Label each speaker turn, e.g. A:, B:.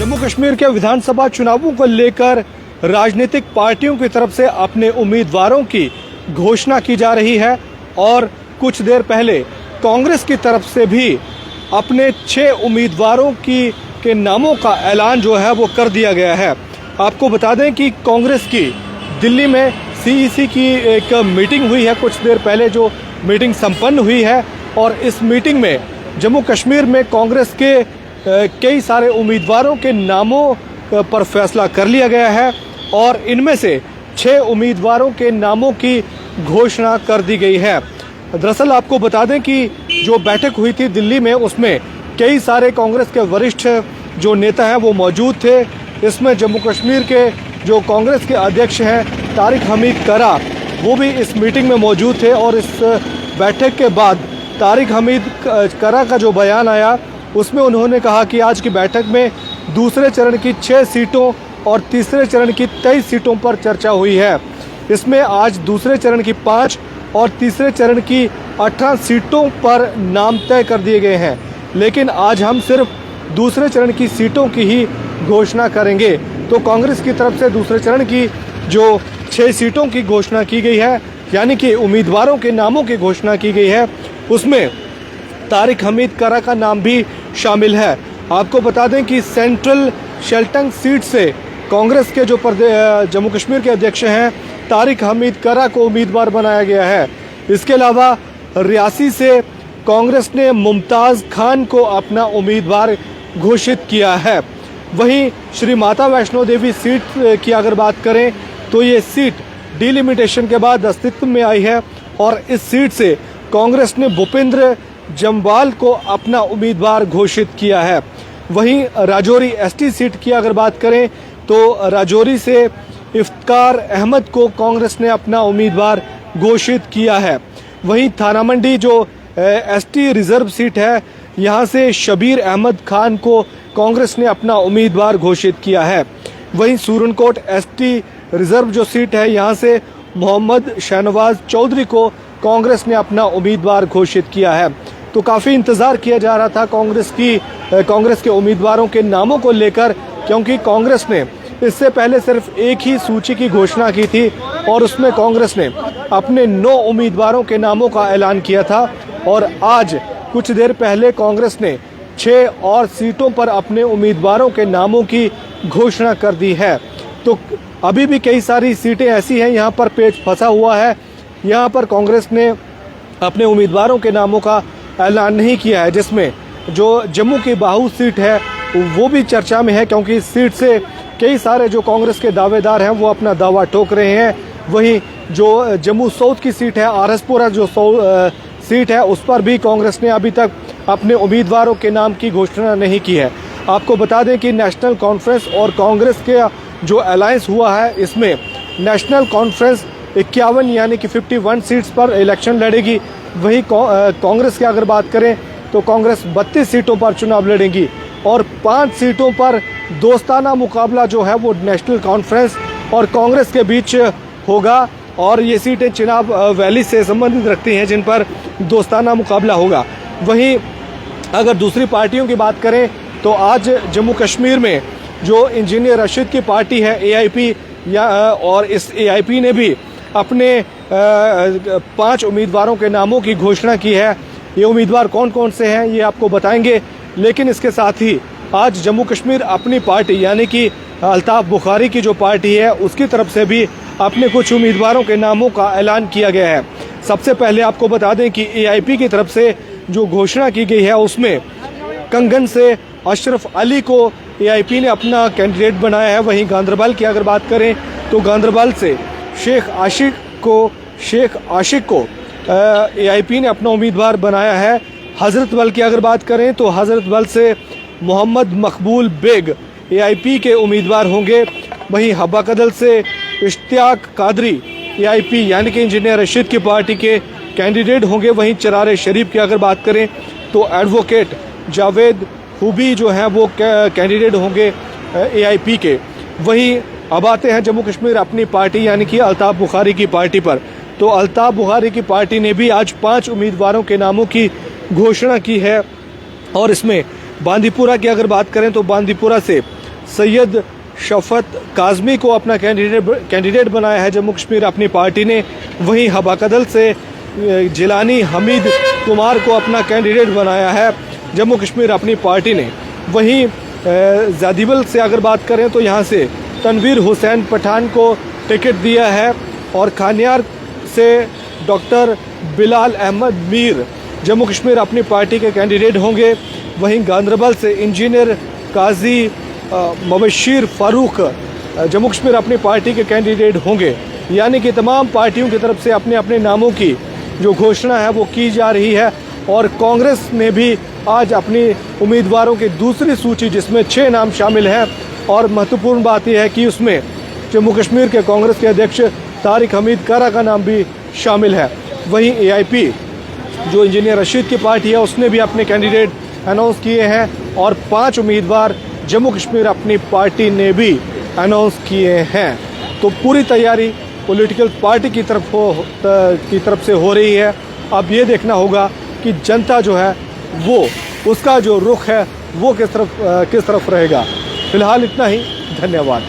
A: जम्मू कश्मीर के विधानसभा चुनावों को लेकर राजनीतिक पार्टियों की तरफ से अपने उम्मीदवारों की घोषणा की जा रही है और कुछ देर पहले कांग्रेस की तरफ से भी अपने 6 उम्मीदवारों के नामों का ऐलान जो है वो कर दिया गया है। आपको बता दें कि कांग्रेस की दिल्ली में सीईसी की एक मीटिंग हुई है कुछ देर पहले, जो मीटिंग संपन्न हुई है और इस मीटिंग में जम्मू कश्मीर में कांग्रेस के कई सारे उम्मीदवारों के नामों पर फैसला कर लिया गया है और इनमें से 6 उम्मीदवारों के नामों की घोषणा कर दी गई है। दरअसल आपको बता दें कि जो बैठक हुई थी दिल्ली में, उसमें कई सारे कांग्रेस के वरिष्ठ जो नेता हैं वो मौजूद थे। इसमें जम्मू कश्मीर के जो कांग्रेस के अध्यक्ष हैं तारिक हमीद करा, वो भी इस मीटिंग में मौजूद थे और इस बैठक के बाद तारिक हमीद करा का जो बयान आया उसमें उन्होंने कहा कि आज की बैठक में दूसरे चरण की 6 सीटों और तीसरे चरण की 23 सीटों पर चर्चा हुई है। इसमें आज दूसरे चरण की 5 और तीसरे चरण की 18 सीटों पर नाम तय कर दिए गए हैं, लेकिन आज हम सिर्फ दूसरे चरण की सीटों की ही घोषणा करेंगे। तो कांग्रेस की तरफ से दूसरे चरण की जो 6 सीटों की घोषणा की गई है, यानी कि उम्मीदवारों के नामों की घोषणा की गई है, उसमें तारिक हमीद करा का नाम भी शामिल है। आपको बता दें कि सेंट्रल शेल्टंग सीट से कांग्रेस के जो जम्मू कश्मीर के अध्यक्ष हैं तारिक हमीद करा को उम्मीदवार बनाया गया है। इसके अलावा रियासी से कांग्रेस ने मुमताज़ खान को अपना उम्मीदवार घोषित किया है। वहीं श्री माता वैष्णो देवी सीट की अगर बात करें तो ये सीट डिलिमिटेशन के बाद अस्तित्व में आई है और इस सीट से कांग्रेस ने भूपेंद्र जम्वाल को अपना उम्मीदवार घोषित किया है। वहीं राजौरी एसटी सीट की अगर बात करें तो राजौरी से इफ्तार अहमद को कांग्रेस ने अपना उम्मीदवार घोषित किया है। वहीं थाना मंडी जो एसटी रिजर्व सीट है, यहां से शबीर अहमद खान को कांग्रेस ने अपना उम्मीदवार घोषित किया है। वहीं सूरनकोट एसटी रिजर्व जो सीट है, यहां से मोहम्मद शहनवाज चौधरी को कांग्रेस ने अपना उम्मीदवार घोषित किया है। तो काफ़ी इंतज़ार किया जा रहा था कांग्रेस के उम्मीदवारों के नामों को लेकर, क्योंकि कांग्रेस ने इससे पहले सिर्फ एक ही सूची की घोषणा की थी और उसमें कांग्रेस ने अपने 9 उम्मीदवारों के नामों का ऐलान किया था और आज कुछ देर पहले कांग्रेस ने 6 और सीटों पर अपने उम्मीदवारों के नामों की घोषणा कर दी है। तो अभी भी कई सारी सीटें ऐसी हैं यहाँ पर पेच फंसा हुआ है, यहाँ पर कांग्रेस ने अपने उम्मीदवारों के नामों का ऐलान नहीं किया है, जिसमें जो जम्मू की बाहू सीट है वो भी चर्चा में है, क्योंकि इस सीट से कई सारे जो कांग्रेस के दावेदार हैं वो अपना दावा ठोक रहे हैं। वहीं जो जम्मू साउथ की सीट है, आरएसपुरा जो सीट है, उस पर भी कांग्रेस ने अभी तक अपने उम्मीदवारों के नाम की घोषणा नहीं की है। आपको बता दें कि नेशनल कॉन्फ्रेंस और कांग्रेस के जो अलायंस हुआ है, इसमें नेशनल कॉन्फ्रेंस 51 यानी कि 51 सीट्स पर इलेक्शन लड़ेगी। वहीं कांग्रेस की अगर बात करें तो कांग्रेस 32 सीटों पर चुनाव लड़ेगी और 5 सीटों पर दोस्ताना मुकाबला जो है वो नेशनल कॉन्फ्रेंस और कांग्रेस के बीच होगा और ये सीटें चिनाब वैली से संबंधित रखती हैं जिन पर दोस्ताना मुकाबला होगा। वहीं अगर दूसरी पार्टियों की बात करें तो आज जम्मू कश्मीर में जो इंजीनियर रशीद की पार्टी है एआईपी, और इस एआईपी ने भी अपने 5 उम्मीदवारों के नामों की घोषणा की है। ये उम्मीदवार कौन कौन से हैं ये आपको बताएंगे, लेकिन इसके साथ ही आज जम्मू कश्मीर अपनी पार्टी यानी कि अल्ताफ बुखारी की जो पार्टी है उसकी तरफ से भी अपने कुछ उम्मीदवारों के नामों का ऐलान किया गया है। सबसे पहले आपको बता दें कि एआईपी की तरफ से जो घोषणा की गई है उसमें कंगन से अशरफ अली को एआईपी ने अपना कैंडिडेट बनाया है। वहीं गांदरबल की अगर बात करें तो गांदरबल से शेख आशिक को एआईपी ने अपना उम्मीदवार बनाया है। हजरत बल की अगर बात करें तो हजरत बल से मोहम्मद मकबूल बेग एआईपी के उम्मीदवार होंगे। वहीं हब्बा कदल से इश्तियाक कादरी एआईपी यानी कि इंजीनियर रशीद की पार्टी के कैंडिडेट होंगे। वहीं चरार शरीफ की अगर बात करें तो एडवोकेट जावेद हुबी जो हैं वो कैंडिडेट होंगे एआईपी के। वहीं अब आते हैं जम्मू कश्मीर अपनी पार्टी यानी कि अल्ताफ बुखारी की पार्टी पर। तो अल्ताफ बुखारी की पार्टी ने भी आज 5 उम्मीदवारों के नामों की घोषणा की है और इसमें बांदीपुरा की अगर बात करें तो बांदीपुरा से सैयद शफत काजमी को अपना कैंडिडेट बनाया है जम्मू कश्मीर अपनी पार्टी ने। वहीं हबाकदल से जिलानी हमीद कुमार को अपना कैंडिडेट बनाया है जम्मू कश्मीर अपनी पार्टी ने। वहीं ज़ादिबल से अगर बात करें तो यहाँ से तनवीर हुसैन पठान को टिकट दिया है और खानियार से डॉक्टर बिलाल अहमद मीर जम्मू कश्मीर अपनी पार्टी के कैंडिडेट होंगे। वहीं गांदरबल से इंजीनियर काजी मुबशिर फारूक जम्मू कश्मीर अपनी पार्टी के कैंडिडेट होंगे। यानी कि तमाम पार्टियों की तरफ से अपने अपने नामों की जो घोषणा है वो की जा रही है। और कांग्रेस ने भी आज अपनी उम्मीदवारों की दूसरी सूची, जिसमें 6 नाम शामिल हैं, और महत्वपूर्ण बात यह है कि उसमें जम्मू कश्मीर के कांग्रेस के अध्यक्ष तारिक हमीद कारा का नाम भी शामिल है। वहीं AIP जो इंजीनियर रशीद की पार्टी है उसने भी अपने कैंडिडेट अनाउंस किए हैं और 5 उम्मीदवार जम्मू कश्मीर अपनी पार्टी ने भी अनाउंस किए हैं। तो पूरी तैयारी पॉलिटिकल पार्टी की तरफ से हो रही है। अब ये देखना होगा कि जनता जो है वो उसका जो रुख है वो किस तरफ रहेगा। फिलहाल इतना ही, धन्यवाद।